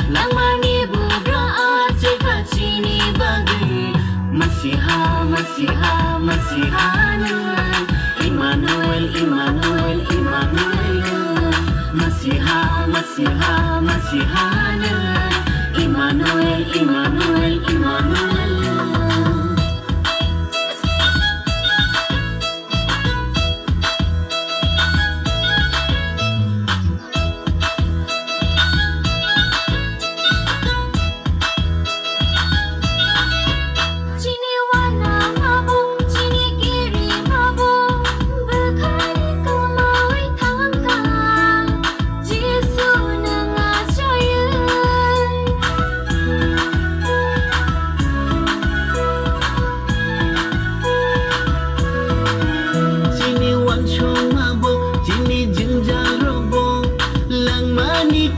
Lamani bugra ace kacini bagi Masiha, Masiha, Masihana Immanuel, Immanuel, Immanuel Masiha, Masiha, Masihana Immanuel, Immanuel, Immanuel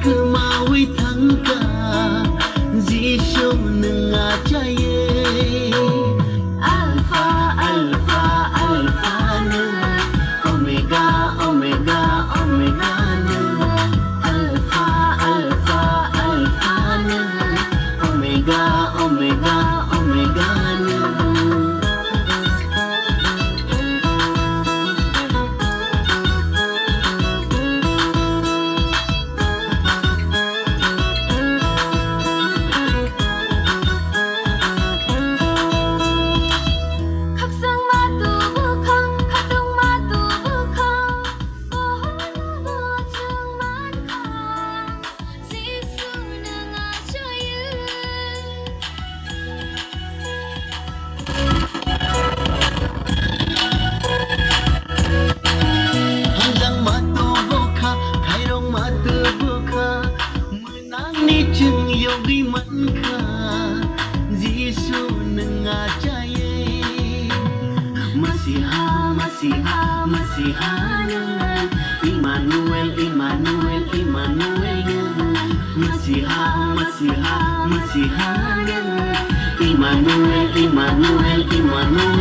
kemawi tangka Zisyo nengacaye Alpha, Alpha, Alpha na Omega, Omega, Omega na Alpha, Alpha, Alpha na Omega, Omega, Omega na Chừng yogi man kha Jisu nengacaye Masiha, Masiha, Masihana Immanuel, Immanuel, Immanuel Masiha, Masiha, Masihana Immanuel, Immanuel, Immanuel